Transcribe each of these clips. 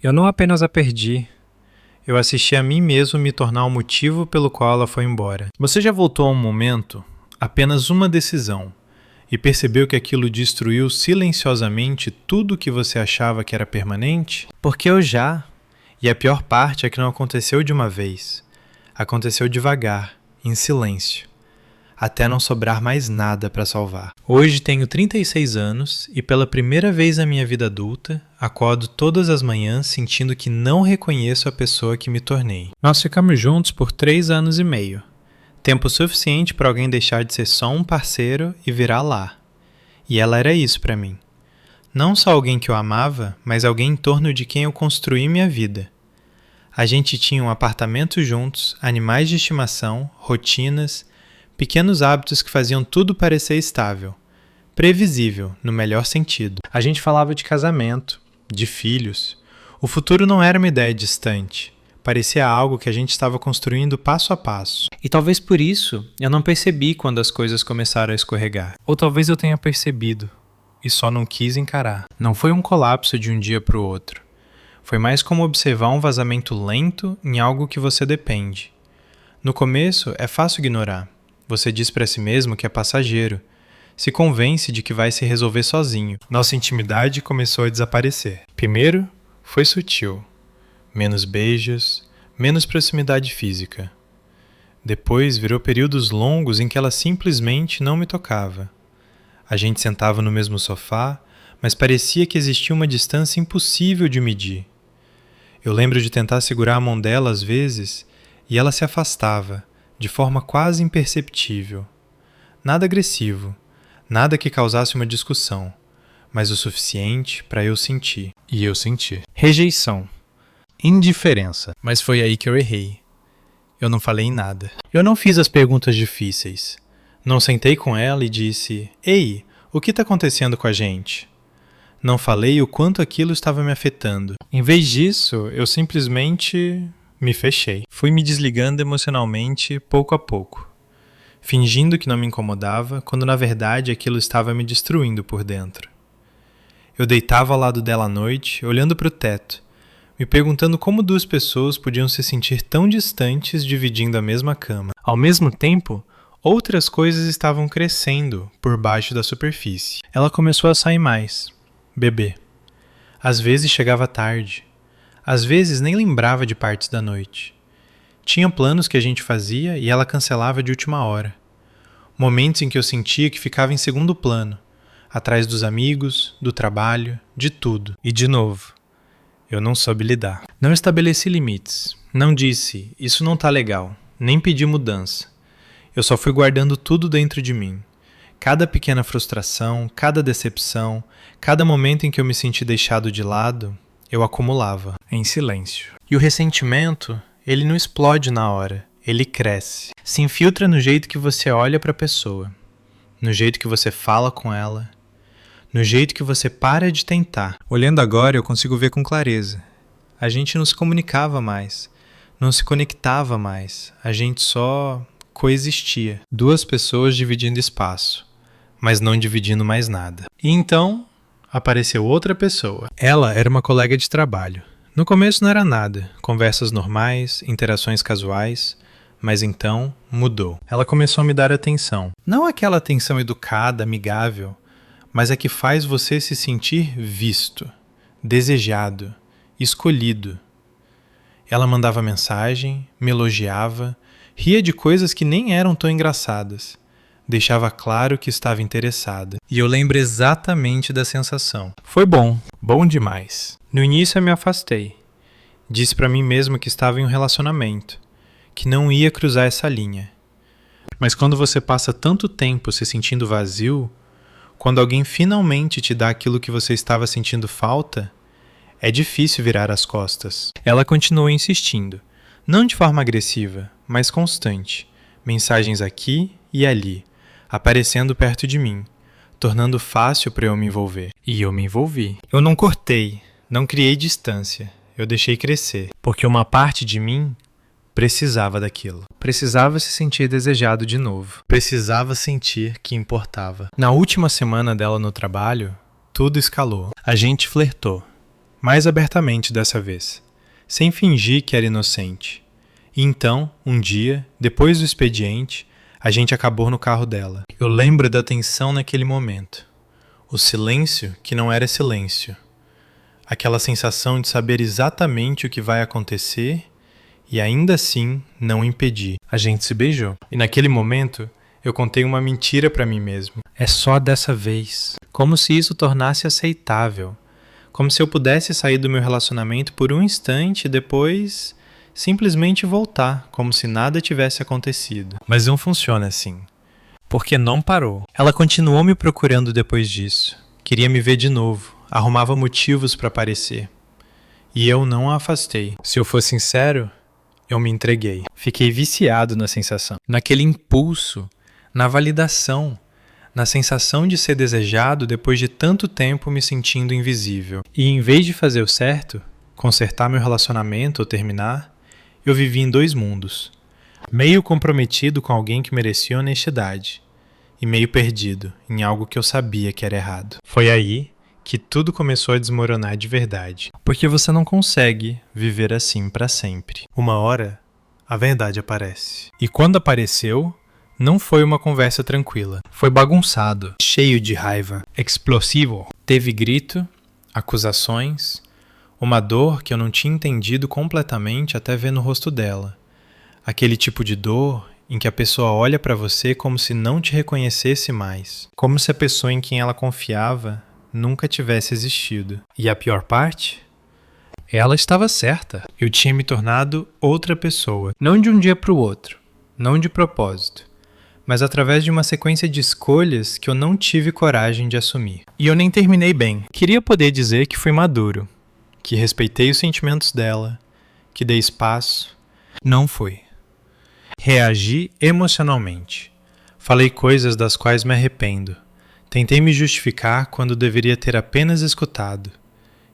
Eu não apenas a perdi, eu assisti a mim mesmo me tornar o motivo pelo qual ela foi embora. Você já voltou a um momento, apenas uma decisão, e percebeu que aquilo destruiu silenciosamente tudo que você achava que era permanente? Porque eu já. E a pior parte é que não aconteceu de uma vez. Aconteceu devagar, em silêncio, até não sobrar mais nada para salvar. Hoje tenho 36 anos e pela primeira vez na minha vida adulta, acordo todas as manhãs sentindo que não reconheço a pessoa que me tornei. Nós ficamos juntos por 3 anos e meio. Tempo suficiente para alguém deixar de ser só um parceiro e virar lá. E ela era isso para mim. Não só alguém que eu amava, mas alguém em torno de quem eu construí minha vida. A gente tinha um apartamento juntos, animais de estimação, rotinas, pequenos hábitos que faziam tudo parecer estável. Previsível, no melhor sentido. A gente falava de casamento, de filhos. O futuro não era uma ideia distante. Parecia algo que a gente estava construindo passo a passo. E talvez por isso eu não percebi quando as coisas começaram a escorregar. Ou talvez eu tenha percebido e só não quis encarar. Não foi um colapso de um dia para o outro. Foi mais como observar um vazamento lento em algo que você depende. No começo é fácil ignorar. Você diz para si mesmo que é passageiro. Se convence de que vai se resolver sozinho. Nossa intimidade começou a desaparecer. Primeiro, foi sutil. Menos beijos, menos proximidade física. Depois virou períodos longos em que ela simplesmente não me tocava. A gente sentava no mesmo sofá, mas parecia que existia uma distância impossível de medir. Eu lembro de tentar segurar a mão dela às vezes e ela se afastava, de forma quase imperceptível. Nada agressivo, nada que causasse uma discussão, mas o suficiente para eu sentir. E eu senti. Rejeição. Indiferença. Mas foi aí que eu errei. Eu não falei nada. Eu não fiz as perguntas difíceis. Não sentei com ela e disse: "Ei, o que está acontecendo com a gente?" Não falei o quanto aquilo estava me afetando. Em vez disso, eu simplesmente me fechei. Fui me desligando emocionalmente pouco a pouco, fingindo que não me incomodava, quando na verdade aquilo estava me destruindo por dentro. Eu deitava ao lado dela à noite, olhando para o teto, me perguntando como duas pessoas podiam se sentir tão distantes dividindo a mesma cama. Ao mesmo tempo, outras coisas estavam crescendo por baixo da superfície. Ela começou a sair mais, beber. Às vezes chegava tarde. Às vezes nem lembrava de partes da noite. Tinha planos que a gente fazia e ela cancelava de última hora. Momentos em que eu sentia que ficava em segundo plano, atrás dos amigos, do trabalho, de tudo. E de novo, eu não soube lidar. Não estabeleci limites. Não disse, isso não tá legal. Nem pedi mudança. Eu só fui guardando tudo dentro de mim. Cada pequena frustração, cada decepção, cada momento em que eu me senti deixado de lado, eu acumulava, em silêncio. E o ressentimento, ele não explode na hora, ele cresce. Se infiltra no jeito que você olha para a pessoa, no jeito que você fala com ela, no jeito que você para de tentar. Olhando agora, eu consigo ver com clareza. A gente não se comunicava mais, não se conectava mais, a gente só coexistia. Duas pessoas dividindo espaço, mas não dividindo mais nada. E então, apareceu outra pessoa. Ela era uma colega de trabalho. No começo não era nada, conversas normais, interações casuais, mas então mudou. Ela começou a me dar atenção. Não aquela atenção educada, amigável, mas a que faz você se sentir visto, desejado, escolhido. Ela mandava mensagem, me elogiava, ria de coisas que nem eram tão engraçadas. Deixava claro que estava interessada. E eu lembro exatamente da sensação. Foi bom, bom demais. No início eu me afastei. Disse para mim mesmo que estava em um relacionamento, que não ia cruzar essa linha. Mas quando você passa tanto tempo se sentindo vazio, quando alguém finalmente te dá aquilo que você estava sentindo falta, é difícil virar as costas. Ela continuou insistindo, não de forma agressiva, mas constante. Mensagens aqui e ali, aparecendo perto de mim, tornando fácil para eu me envolver. E eu me envolvi. Eu não cortei, não criei distância, eu deixei crescer, porque uma parte de mim precisava daquilo. Precisava se sentir desejado de novo. Precisava sentir que importava. Na última semana dela no trabalho, tudo escalou. A gente flertou. mais abertamente dessa vez, sem fingir que era inocente. E então, um dia, depois do expediente, a gente acabou no carro dela. Eu lembro da tensão naquele momento. O silêncio que não era silêncio. Aquela sensação de saber exatamente o que vai acontecer e ainda assim não impedir. A gente se beijou. E naquele momento, eu contei uma mentira para mim mesmo. É só dessa vez. Como se isso tornasse aceitável. Como se eu pudesse sair do meu relacionamento por um instante e depois simplesmente voltar, como se nada tivesse acontecido. Mas não funciona assim. Porque não parou. Ela continuou me procurando depois disso. Queria me ver de novo. Arrumava motivos para aparecer. E eu não a afastei. Se eu for sincero, eu me entreguei. Fiquei viciado na sensação. Naquele impulso. Na validação. Na sensação de ser desejado depois de tanto tempo me sentindo invisível. E em vez de fazer o certo, consertar meu relacionamento ou terminar, eu vivi em 2 mundos. Meio comprometido com alguém que merecia honestidade. E meio perdido em algo que eu sabia que era errado. Foi aí que tudo começou a desmoronar de verdade. Porque você não consegue viver assim para sempre. Uma hora, a verdade aparece. E quando apareceu, não foi uma conversa tranquila. Foi bagunçado, cheio de raiva, explosivo. Teve grito, acusações, uma dor que eu não tinha entendido completamente até ver no rosto dela. Aquele tipo de dor em que a pessoa olha para você como se não te reconhecesse mais. Como se a pessoa em quem ela confiava nunca tivesse existido. E a pior parte? Ela estava certa. Eu tinha me tornado outra pessoa. Não de um dia para o outro. Não de propósito. Mas através de uma sequência de escolhas que eu não tive coragem de assumir. E eu nem terminei bem. Queria poder dizer que fui maduro. Que respeitei os sentimentos dela. Que dei espaço. Não fui. Reagi emocionalmente. Falei coisas das quais me arrependo. Tentei me justificar quando deveria ter apenas escutado.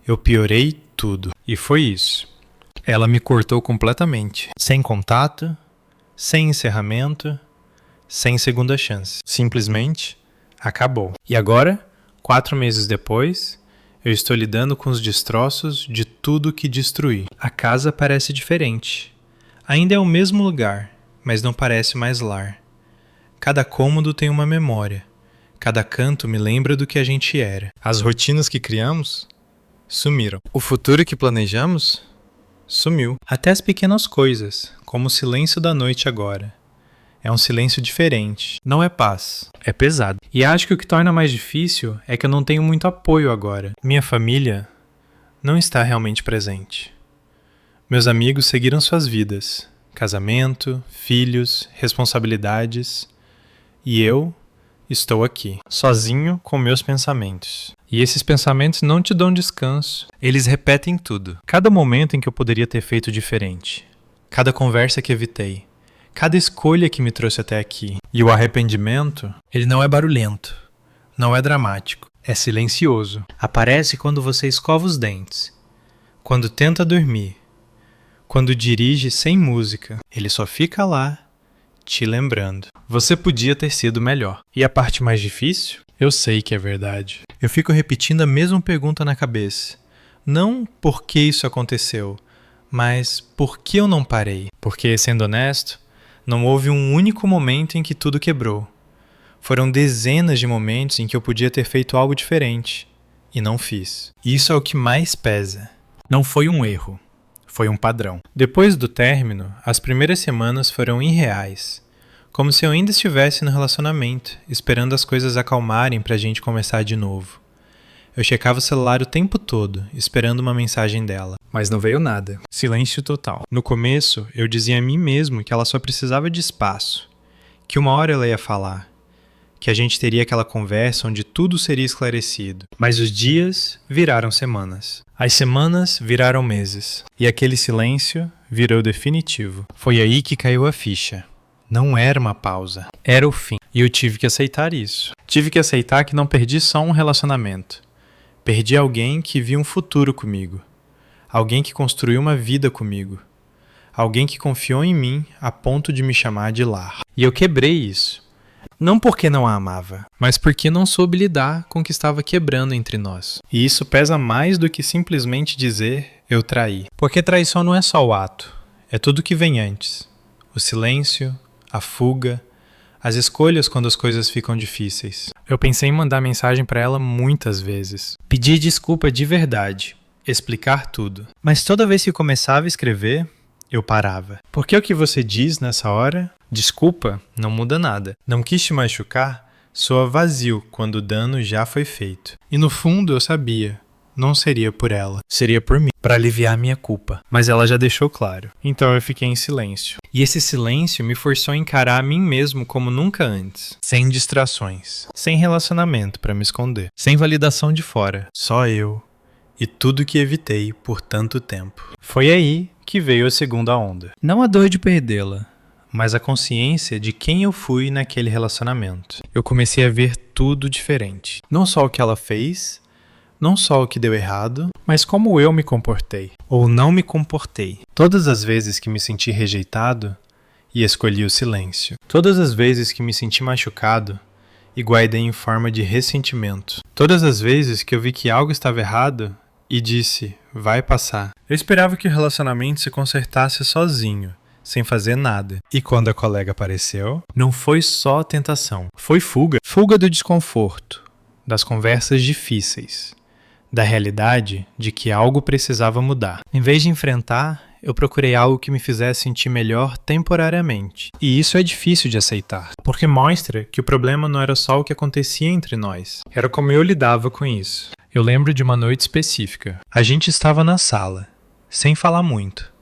Eu piorei tudo. E foi isso. Ela me cortou completamente. Sem contato, sem encerramento, sem segunda chance. Simplesmente acabou. E agora, 4 meses depois, eu estou lidando com os destroços de tudo que destruí. A casa parece diferente. Ainda é o mesmo lugar, mas não parece mais lar. Cada cômodo tem uma memória. Cada canto me lembra do que a gente era. As rotinas que criamos sumiram. O futuro que planejamos sumiu. Até as pequenas coisas, como o silêncio da noite agora. É um silêncio diferente. Não é paz, é pesado. E acho que o que torna mais difícil é que eu não tenho muito apoio agora. Minha família não está realmente presente. Meus amigos seguiram suas vidas. Casamento, filhos, responsabilidades. E eu estou aqui, sozinho com meus pensamentos. E esses pensamentos não te dão descanso. Eles repetem tudo. Cada momento em que eu poderia ter feito diferente. Cada conversa que evitei. Cada escolha que me trouxe até aqui. E o arrependimento, ele não é barulhento. Não é dramático. É silencioso. Aparece quando você escova os dentes. Quando tenta dormir. Quando dirige sem música. Ele só fica lá, te lembrando. Você podia ter sido melhor. E a parte mais difícil? Eu sei que é verdade. Eu fico repetindo a mesma pergunta na cabeça. Não por que isso aconteceu, mas por que eu não parei? Porque, sendo honesto, não houve um único momento em que tudo quebrou. Foram dezenas de momentos em que eu podia ter feito algo diferente. E não fiz. E isso é o que mais pesa. Não foi um erro. Foi um padrão. Depois do término, as primeiras semanas foram irreais. Como se eu ainda estivesse no relacionamento, esperando as coisas acalmarem pra gente começar de novo. Eu checava o celular o tempo todo, esperando uma mensagem dela. Mas não veio nada. Silêncio total. No começo, eu dizia a mim mesmo que ela só precisava de espaço. Que uma hora ela ia falar. Que a gente teria aquela conversa onde tudo seria esclarecido. Mas os dias viraram semanas. As semanas viraram meses. E aquele silêncio virou definitivo. Foi aí que caiu a ficha. Não era uma pausa. Era o fim. E eu tive que aceitar isso. Tive que aceitar que não perdi só um relacionamento. Perdi alguém que viu um futuro comigo. Alguém que construiu uma vida comigo. Alguém que confiou em mim a ponto de me chamar de lar. E eu quebrei isso. Não porque não a amava, mas porque não soube lidar com o que estava quebrando entre nós. E isso pesa mais do que simplesmente dizer eu traí. Porque traição não é só o ato, é tudo que vem antes. O silêncio, a fuga, as escolhas quando as coisas ficam difíceis. Eu pensei em mandar mensagem para ela muitas vezes. Pedir desculpa de verdade. Explicar tudo. Mas toda vez que começava a escrever, eu parava. Porque o que você diz nessa hora? Desculpa, não muda nada. Não quis te machucar, soa vazio quando o dano já foi feito. E no fundo eu sabia. Não seria por ela, seria por mim, para aliviar minha culpa. Mas ela já deixou claro. Então eu fiquei em silêncio. E esse silêncio me forçou a encarar a mim mesmo como nunca antes. Sem distrações, sem relacionamento para me esconder, sem validação de fora, só eu e tudo que evitei por tanto tempo. Foi aí que veio a segunda onda. Não a dor de perdê-la, mas a consciência de quem eu fui naquele relacionamento. Eu comecei a ver tudo diferente. Não só o que ela fez, não só o que deu errado, mas como eu me comportei, ou não me comportei. Todas as vezes que me senti rejeitado e escolhi o silêncio. Todas as vezes que me senti machucado e guardei em forma de ressentimento. Todas as vezes que eu vi que algo estava errado e disse, vai passar. Eu esperava que o relacionamento se consertasse sozinho, sem fazer nada. E quando a colega apareceu, não foi só tentação, foi fuga. Fuga do desconforto, das conversas difíceis, da realidade de que algo precisava mudar. Em vez de enfrentar, eu procurei algo que me fizesse sentir melhor temporariamente. E isso é difícil de aceitar, porque mostra que o problema não era só o que acontecia entre nós, era como eu lidava com isso. Eu lembro de uma noite específica. A gente estava na sala, sem falar muito.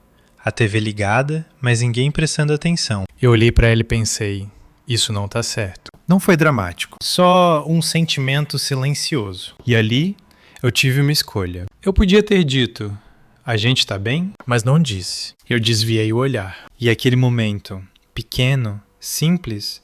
A TV ligada, mas ninguém prestando atenção. Eu olhei para ela e pensei, isso não tá certo. Não foi dramático, só um sentimento silencioso. E ali, eu tive uma escolha. Eu podia ter dito, a gente tá bem? Mas não disse. Eu desviei o olhar. E aquele momento, pequeno, simples,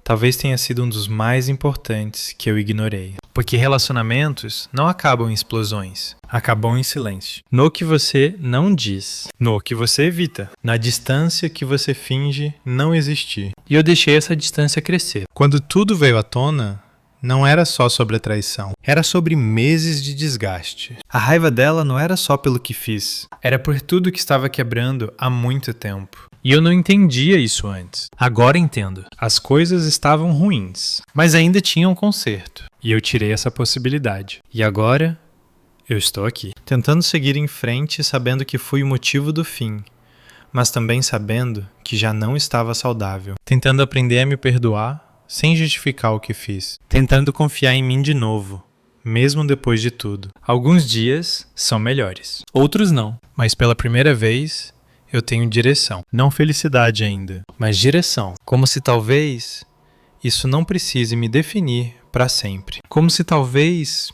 talvez tenha sido um dos mais importantes que eu ignorei. Porque relacionamentos não acabam em explosões, acabam em silêncio. No que você não diz, no que você evita, na distância que você finge não existir. E eu deixei essa distância crescer. Quando tudo veio à tona, não era só sobre a traição, era sobre meses de desgaste. A raiva dela não era só pelo que fiz, era por tudo que estava quebrando há muito tempo. E eu não entendia isso antes. Agora entendo. As coisas estavam ruins, mas ainda tinham um conserto. E eu tirei essa possibilidade. E agora, eu estou aqui. Tentando seguir em frente, sabendo que fui o motivo do fim, mas também sabendo que já não estava saudável. Tentando aprender a me perdoar, sem justificar o que fiz. Tentando confiar em mim de novo, mesmo depois de tudo. Alguns dias são melhores, outros não. Mas pela primeira vez, eu tenho direção. Não felicidade ainda, mas direção. Como se talvez isso não precise me definir para sempre. Como se talvez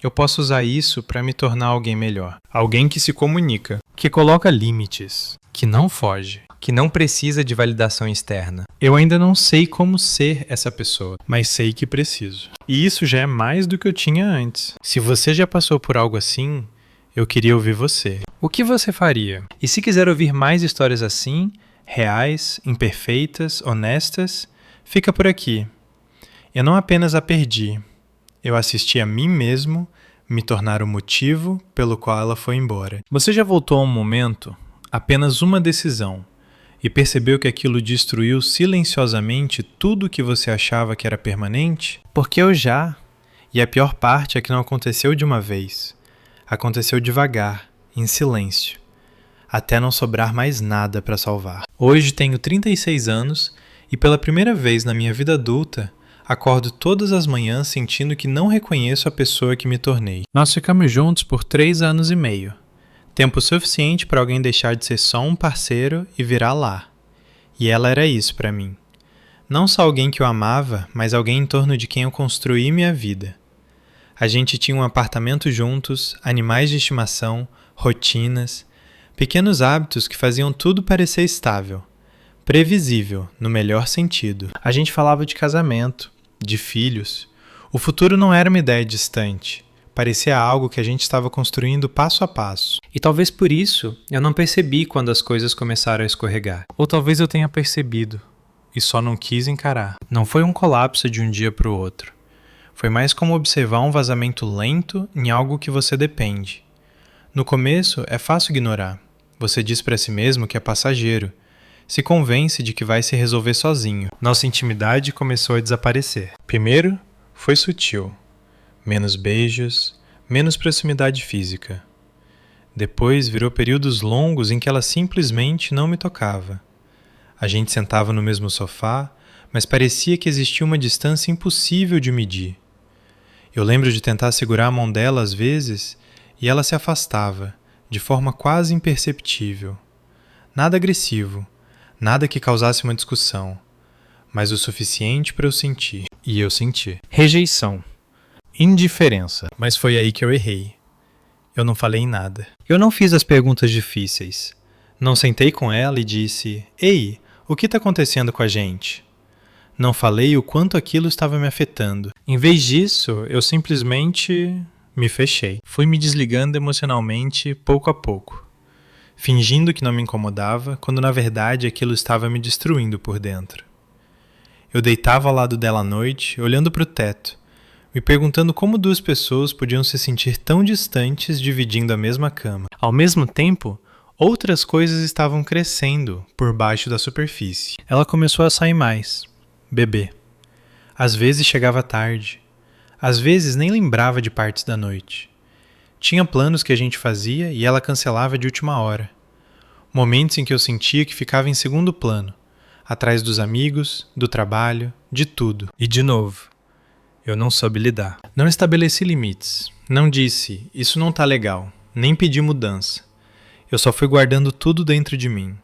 eu possa usar isso para me tornar alguém melhor. Alguém que se comunica, que coloca limites, que não foge, que não precisa de validação externa. Eu ainda não sei como ser essa pessoa, mas sei que preciso. E isso já é mais do que eu tinha antes. Se você já passou por algo assim, eu queria ouvir você. O que você faria? E se quiser ouvir mais histórias assim, reais, imperfeitas, honestas, fica por aqui. Eu não apenas a perdi, eu assisti a mim mesmo me tornar o motivo pelo qual ela foi embora. Você já voltou a um momento, apenas uma decisão, e percebeu que aquilo destruiu silenciosamente tudo que você achava que era permanente? Porque eu já. E a pior parte é que não aconteceu de uma vez. Aconteceu devagar, em silêncio, até não sobrar mais nada para salvar. Hoje tenho 36 anos e pela primeira vez na minha vida adulta, acordo todas as manhãs sentindo que não reconheço a pessoa que me tornei. Nós ficamos juntos por 3 anos e meio. Tempo suficiente para alguém deixar de ser só um parceiro e virar lar. E ela era isso para mim. Não só alguém que eu amava, mas alguém em torno de quem eu construí minha vida. A gente tinha um apartamento juntos, animais de estimação, rotinas, pequenos hábitos que faziam tudo parecer estável. Previsível, no melhor sentido. A gente falava de casamento, de filhos. O futuro não era uma ideia distante. Parecia algo que a gente estava construindo passo a passo. E talvez por isso eu não percebi quando as coisas começaram a escorregar. Ou talvez eu tenha percebido e só não quis encarar. Não foi um colapso de um dia para o outro. Foi mais como observar um vazamento lento em algo que você depende. No começo, é fácil ignorar. Você diz para si mesmo que é passageiro. Se convence de que vai se resolver sozinho. Nossa intimidade começou a desaparecer. Primeiro, foi sutil. Menos beijos, menos proximidade física. Depois virou períodos longos em que ela simplesmente não me tocava. A gente sentava no mesmo sofá, mas parecia que existia uma distância impossível de medir. Eu lembro de tentar segurar a mão dela às vezes e ela se afastava, de forma quase imperceptível. Nada agressivo, nada que causasse uma discussão, mas o suficiente para eu sentir. E eu senti. Rejeição. Indiferença. Mas foi aí que eu errei. Eu não falei nada. Eu não fiz as perguntas difíceis. Não sentei com ela e disse: "Ei, o que está acontecendo com a gente?" Não falei o quanto aquilo estava me afetando. Em vez disso, eu simplesmente me fechei. Fui me desligando emocionalmente pouco a pouco, fingindo que não me incomodava, quando na verdade aquilo estava me destruindo por dentro. Eu deitava ao lado dela à noite, olhando para o teto, me perguntando como duas pessoas podiam se sentir tão distantes dividindo a mesma cama. Ao mesmo tempo, outras coisas estavam crescendo por baixo da superfície. Ela começou a sair mais, beber. Às vezes chegava tarde, às vezes nem lembrava de partes da noite. Tinha planos que a gente fazia e ela cancelava de última hora. Momentos em que eu sentia que ficava em segundo plano, atrás dos amigos, do trabalho, de tudo. E de novo, eu não soube lidar. Não estabeleci limites, não disse, isso não tá legal, nem pedi mudança. Eu só fui guardando tudo dentro de mim.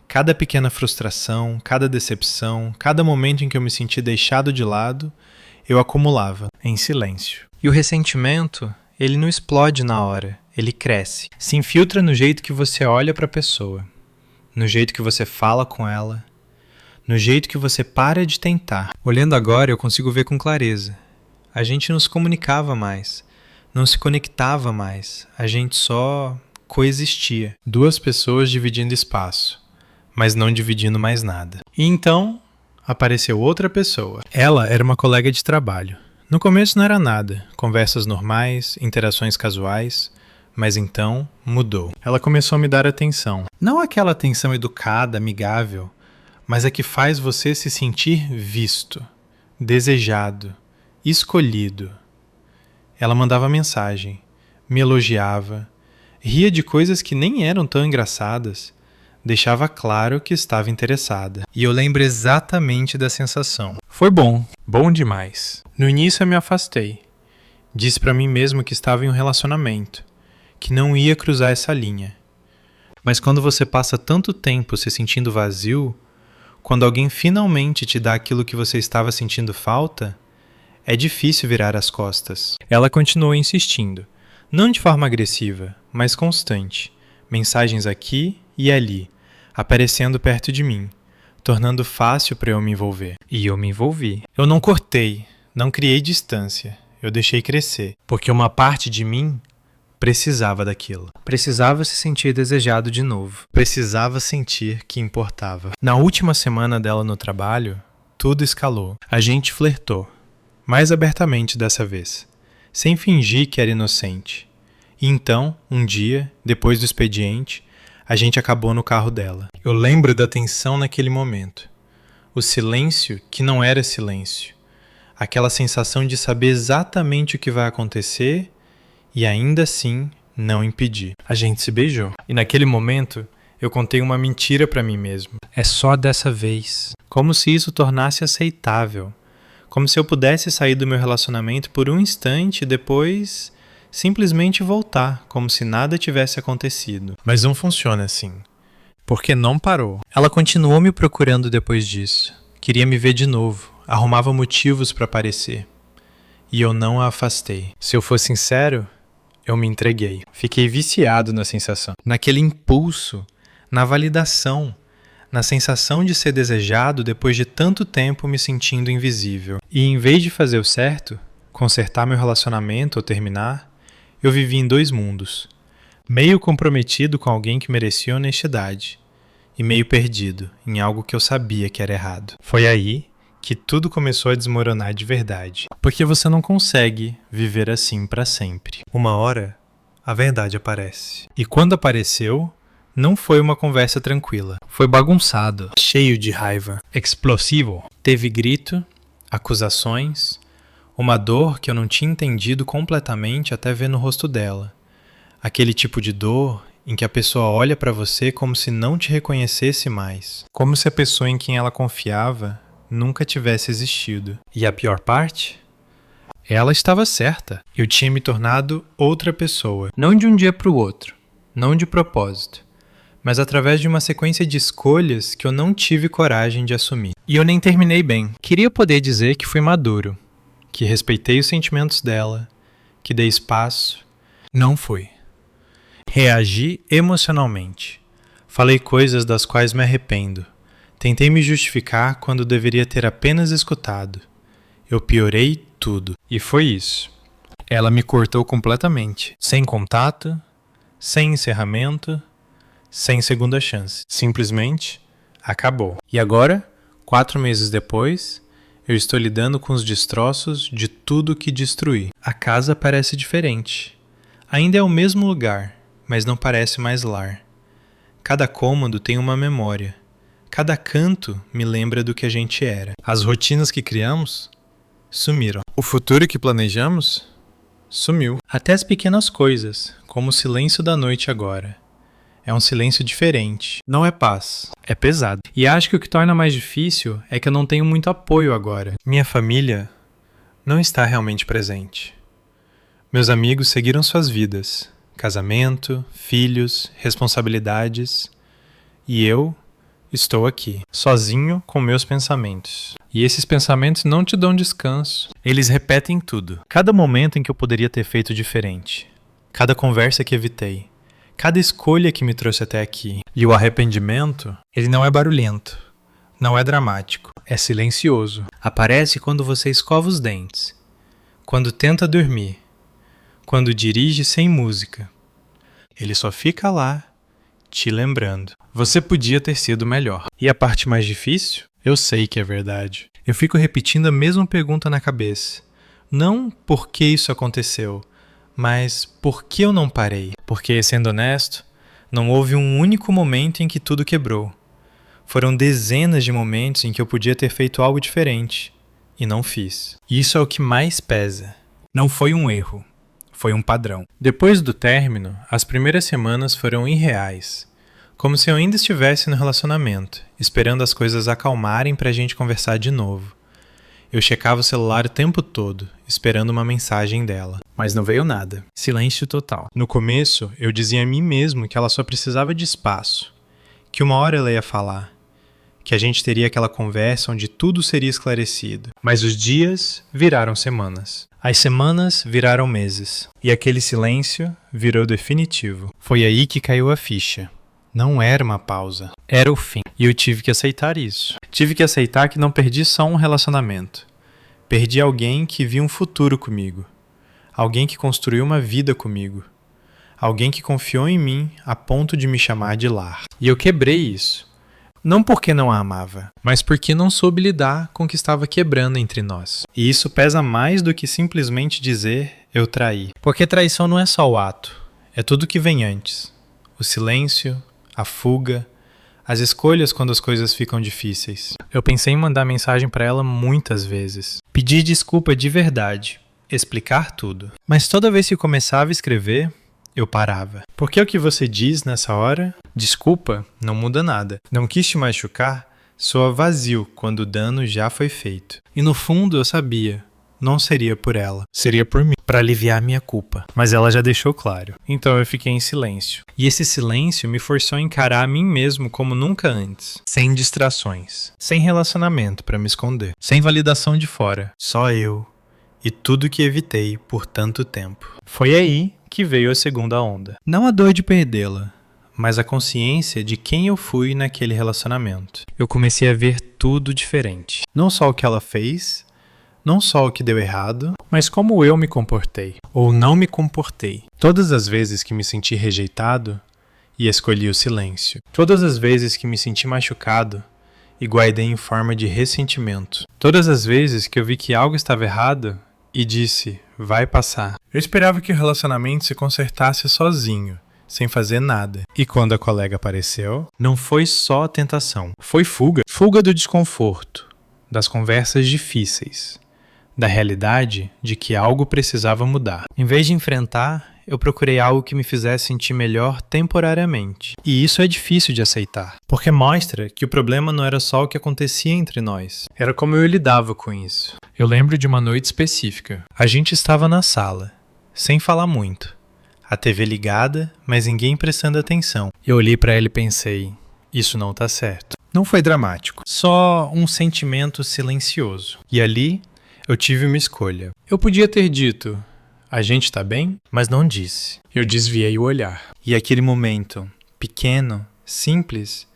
Cada pequena frustração, cada decepção, cada momento em que eu me senti deixado de lado, eu acumulava, em silêncio. E o ressentimento, ele não explode na hora, ele cresce. Se infiltra no jeito que você olha para a pessoa, no jeito que você fala com ela, no jeito que você para de tentar. Olhando agora, eu consigo ver com clareza. A gente não se comunicava mais, não se conectava mais, a gente só coexistia. Duas pessoas dividindo espaço, mas não dividindo mais nada. E então, apareceu outra pessoa. Ela era uma colega de trabalho. No começo não era nada, conversas normais, interações casuais, mas então mudou. Ela começou a me dar atenção. Não aquela atenção educada, amigável, mas a que faz você se sentir visto, desejado, escolhido. Ela mandava mensagem, me elogiava, ria de coisas que nem eram tão engraçadas, deixava claro que estava interessada. E eu lembro exatamente da sensação. Foi bom, bom demais. No início eu me afastei. Disse para mim mesmo que estava em um relacionamento, que não ia cruzar essa linha. Mas quando você passa tanto tempo se sentindo vazio, quando alguém finalmente te dá aquilo que você estava sentindo falta, é difícil virar as costas. Ela continuou insistindo, não de forma agressiva, mas constante. Mensagens aqui e ali, aparecendo perto de mim, tornando fácil para eu me envolver. E eu me envolvi. Eu não cortei, não criei distância, eu deixei crescer, porque uma parte de mim precisava daquilo. Precisava se sentir desejado de novo. Precisava sentir que importava. Na última semana dela no trabalho, tudo escalou. A gente flertou, mais abertamente dessa vez, sem fingir que era inocente. E então, um dia, depois do expediente, a gente acabou no carro dela. Eu lembro da tensão naquele momento. O silêncio que não era silêncio. Aquela sensação de saber exatamente o que vai acontecer e ainda assim não impedir. A gente se beijou. E naquele momento, eu contei uma mentira para mim mesmo. É só dessa vez. Como se isso tornasse aceitável. Como se eu pudesse sair do meu relacionamento por um instante e depois simplesmente voltar, como se nada tivesse acontecido. Mas não funciona assim. Porque não parou. Ela continuou me procurando depois disso. Queria me ver de novo. Arrumava motivos para aparecer. E eu não a afastei. Se eu for sincero, eu me entreguei. Fiquei viciado na sensação. Naquele impulso, na validação, na sensação de ser desejado depois de tanto tempo me sentindo invisível. E em vez de fazer o certo, consertar meu relacionamento ou terminar, eu vivi em dois mundos. Meio comprometido com alguém que merecia honestidade, e meio perdido em algo que eu sabia que era errado. Foi aí que tudo começou a desmoronar de verdade, porque você não consegue viver assim para sempre. Uma hora, a verdade aparece. E quando apareceu, não foi uma conversa tranquila. Foi bagunçado, cheio de raiva, explosivo. Teve grito, acusações, uma dor que eu não tinha entendido completamente até ver no rosto dela. Aquele tipo de dor em que a pessoa olha para você como se não te reconhecesse mais. Como se a pessoa em quem ela confiava nunca tivesse existido. E a pior parte? Ela estava certa. Eu tinha me tornado outra pessoa. Não de um dia para o outro. Não de propósito. Mas através de uma sequência de escolhas que eu não tive coragem de assumir. E eu nem terminei bem. Queria poder dizer que fui maduro, que respeitei os sentimentos dela, que dei espaço. Não fui. Reagi emocionalmente. Falei coisas das quais me arrependo. Tentei me justificar quando deveria ter apenas escutado. Eu piorei tudo. E foi isso. Ela me cortou completamente. Sem contato, sem encerramento, sem segunda chance. Simplesmente acabou. E agora, 4 meses depois, eu estou lidando com os destroços de tudo que destruí. A casa parece diferente. Ainda é o mesmo lugar, mas não parece mais lar. Cada cômodo tem uma memória. Cada canto me lembra do que a gente era. As rotinas que criamos sumiram. O futuro que planejamos sumiu. Até as pequenas coisas, como o silêncio da noite agora. É um silêncio diferente. Não é paz, é pesado. E acho que o que torna mais difícil é que eu não tenho muito apoio agora. Minha família não está realmente presente. Meus amigos seguiram suas vidas. Casamento, filhos, responsabilidades. E eu estou aqui, sozinho com meus pensamentos. E esses pensamentos não te dão descanso. Eles repetem tudo. Cada momento em que eu poderia ter feito diferente. Cada conversa que evitei. Cada escolha que me trouxe até aqui. E o arrependimento, ele não é barulhento. Não é dramático. É silencioso. Aparece quando você escova os dentes. Quando tenta dormir. Quando dirige sem música. Ele só fica lá, te lembrando. Você podia ter sido melhor. E a parte mais difícil? Eu sei que é verdade. Eu fico repetindo a mesma pergunta na cabeça. Não por que isso aconteceu, mas por que eu não parei? Porque, sendo honesto, não houve um único momento em que tudo quebrou. Foram dezenas de momentos em que eu podia ter feito algo diferente. E não fiz. E isso é o que mais pesa. Não foi um erro. Foi um padrão. Depois do término, as primeiras semanas foram irreais. Como se eu ainda estivesse no relacionamento, esperando as coisas acalmarem pra gente conversar de novo. Eu checava o celular o tempo todo, esperando uma mensagem dela. Mas não veio nada. Silêncio total. No começo, eu dizia a mim mesmo que ela só precisava de espaço. Que uma hora ela ia falar. Que a gente teria aquela conversa onde tudo seria esclarecido. Mas os dias viraram semanas. As semanas viraram meses. E aquele silêncio virou definitivo. Foi aí que caiu a ficha. Não era uma pausa. Era o fim. E eu tive que aceitar isso. Tive que aceitar que não perdi só um relacionamento. Perdi alguém que viu um futuro comigo. Alguém que construiu uma vida comigo. Alguém que confiou em mim a ponto de me chamar de lar. E eu quebrei isso. Não porque não a amava, mas porque não soube lidar com o que estava quebrando entre nós. E isso pesa mais do que simplesmente dizer eu traí. Porque traição não é só o ato, é tudo que vem antes. O silêncio, a fuga, as escolhas quando as coisas ficam difíceis. Eu pensei em mandar mensagem para ela muitas vezes. Pedir desculpa de verdade, explicar tudo. Mas toda vez que começava a escrever, eu parava. Porque o que você diz nessa hora? Desculpa, não muda nada. Não quis te machucar, soa vazio quando o dano já foi feito. E no fundo eu sabia, não seria por ela. Seria por mim, para aliviar minha culpa. Mas ela já deixou claro. Então eu fiquei em silêncio. E esse silêncio me forçou a encarar a mim mesmo como nunca antes. Sem distrações. Sem relacionamento para me esconder. Sem validação de fora. Só eu. E tudo que evitei por tanto tempo. Foi aí que veio a segunda onda. Não a dor de perdê-la, mas a consciência de quem eu fui naquele relacionamento. Eu comecei a ver tudo diferente. Não só o que ela fez, não só o que deu errado, mas como eu me comportei, ou não me comportei. Todas as vezes que me senti rejeitado, e escolhi o silêncio. Todas as vezes que me senti machucado e guardei em forma de ressentimento. Todas as vezes que eu vi que algo estava errado e disse, vai passar. Eu esperava que o relacionamento se consertasse sozinho, sem fazer nada. E quando a colega apareceu, não foi só tentação, foi fuga. Fuga do desconforto, das conversas difíceis, da realidade de que algo precisava mudar. Em vez de enfrentar, eu procurei algo que me fizesse sentir melhor temporariamente. E isso é difícil de aceitar, porque mostra que o problema não era só o que acontecia entre nós, era como eu lidava com isso. Eu lembro de uma noite específica. A gente estava na sala, sem falar muito. A TV ligada, mas ninguém prestando atenção. Eu olhei para ela e pensei, isso não tá certo. Não foi dramático, só um sentimento silencioso. E ali, eu tive uma escolha. Eu podia ter dito, a gente tá bem? Mas não disse. Eu desviei o olhar. E aquele momento, pequeno, simples,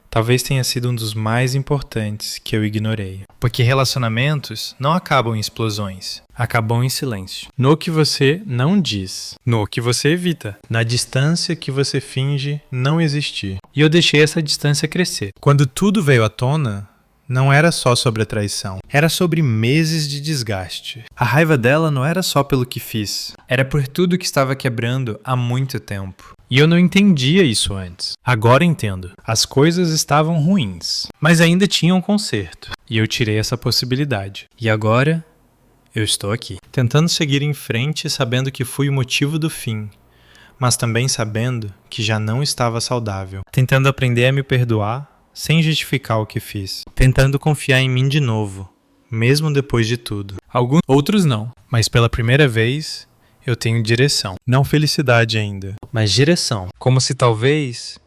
talvez tenha sido um dos mais importantes que eu ignorei. Porque relacionamentos não acabam em explosões, acabam em silêncio. No que você não diz, no que você evita, na distância que você finge não existir. E eu deixei essa distância crescer. Quando tudo veio à tona, não era só sobre a traição, era sobre meses de desgaste. A raiva dela não era só pelo que fiz, era por tudo que estava quebrando há muito tempo. E eu não entendia isso antes. Agora entendo. As coisas estavam ruins, mas ainda tinham um conserto. E eu tirei essa possibilidade. E agora, eu estou aqui. Tentando seguir em frente, sabendo que fui o motivo do fim, mas também sabendo que já não estava saudável. Tentando aprender a me perdoar, sem justificar o que fiz. Tentando confiar em mim de novo, mesmo depois de tudo. Alguns outros não, mas pela primeira vez eu tenho direção. Não felicidade ainda, mas direção. Como se talvez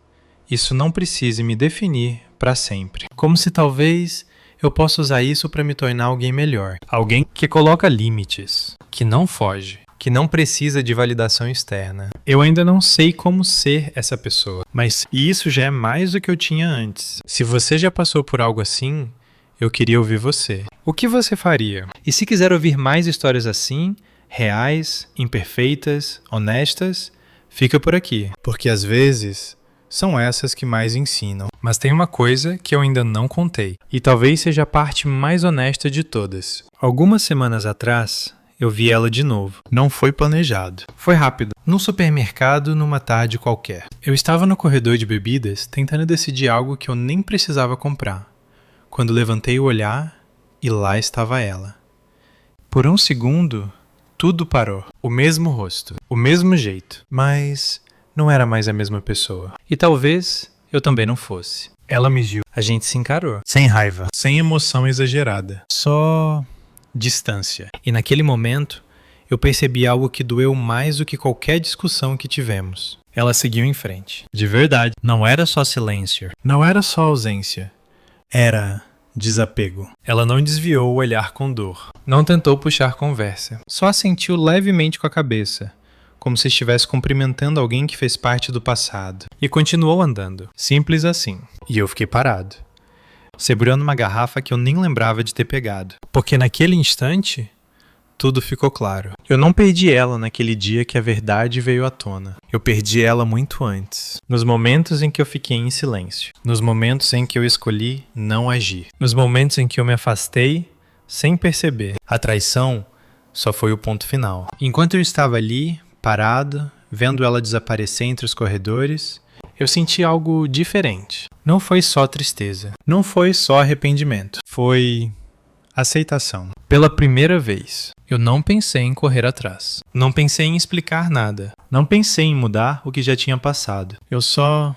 isso não precise me definir para sempre. Como se talvez eu possa usar isso para me tornar alguém melhor. Alguém que coloca limites, que não foge, que não precisa de validação externa. Eu ainda não sei como ser essa pessoa, mas isso já é mais do que eu tinha antes. Se você já passou por algo assim, eu queria ouvir você. O que você faria? E se quiser ouvir mais histórias assim, reais, imperfeitas, honestas, fica por aqui, porque às vezes são essas que mais ensinam. Mas tem uma coisa que eu ainda não contei, e talvez seja a parte mais honesta de todas. Algumas semanas atrás, eu vi ela de novo. Não foi planejado. Foi rápido. Num supermercado, numa tarde qualquer. Eu estava no corredor de bebidas, tentando decidir algo que eu nem precisava comprar, quando levantei o olhar e lá estava ela. Por um segundo, tudo parou. O mesmo rosto, o mesmo jeito, mas não era mais a mesma pessoa. E talvez eu também não fosse. Ela me viu. A gente se encarou. Sem raiva, sem emoção exagerada. Só distância. E naquele momento, eu percebi algo que doeu mais do que qualquer discussão que tivemos. Ela seguiu em frente. De verdade, não era só silêncio. Não era só ausência. Era desapego. Ela não desviou o olhar com dor. Não tentou puxar conversa. Só assentiu levemente com a cabeça, como se estivesse cumprimentando alguém que fez parte do passado. E continuou andando. Simples assim. E eu fiquei parado, segurando uma garrafa que eu nem lembrava de ter pegado. Porque naquele instante, tudo ficou claro. Eu não perdi ela naquele dia que a verdade veio à tona. Eu perdi ela muito antes. Nos momentos em que eu fiquei em silêncio. Nos momentos em que eu escolhi não agir. Nos momentos em que eu me afastei sem perceber. A traição só foi o ponto final. Enquanto eu estava ali, parado, vendo ela desaparecer entre os corredores, eu senti algo diferente. Não foi só tristeza. Não foi só arrependimento. Foi aceitação. Pela primeira vez, eu não pensei em correr atrás. Não pensei em explicar nada. Não pensei em mudar o que já tinha passado. Eu só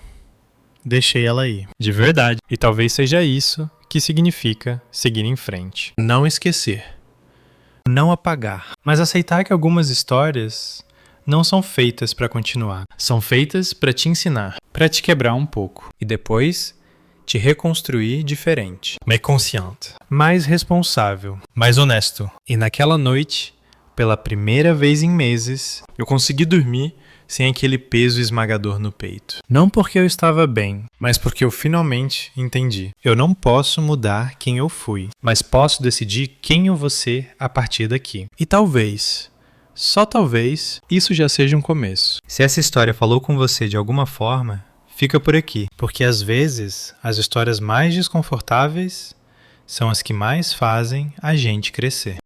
deixei ela ir. De verdade. E talvez seja isso que significa seguir em frente. Não esquecer. Não apagar. Mas aceitar que algumas histórias não são feitas para continuar. São feitas para te ensinar, para te quebrar um pouco. E depois te reconstruir diferente. Mais consciente. Mais responsável. Mais honesto. E naquela noite, pela primeira vez em meses, eu consegui dormir sem aquele peso esmagador no peito. Não porque eu estava bem, mas porque eu finalmente entendi. Eu não posso mudar quem eu fui, mas posso decidir quem eu vou ser a partir daqui. E talvez, só talvez, isso já seja um começo. Se essa história falou com você de alguma forma, fica por aqui, porque às vezes as histórias mais desconfortáveis são as que mais fazem a gente crescer.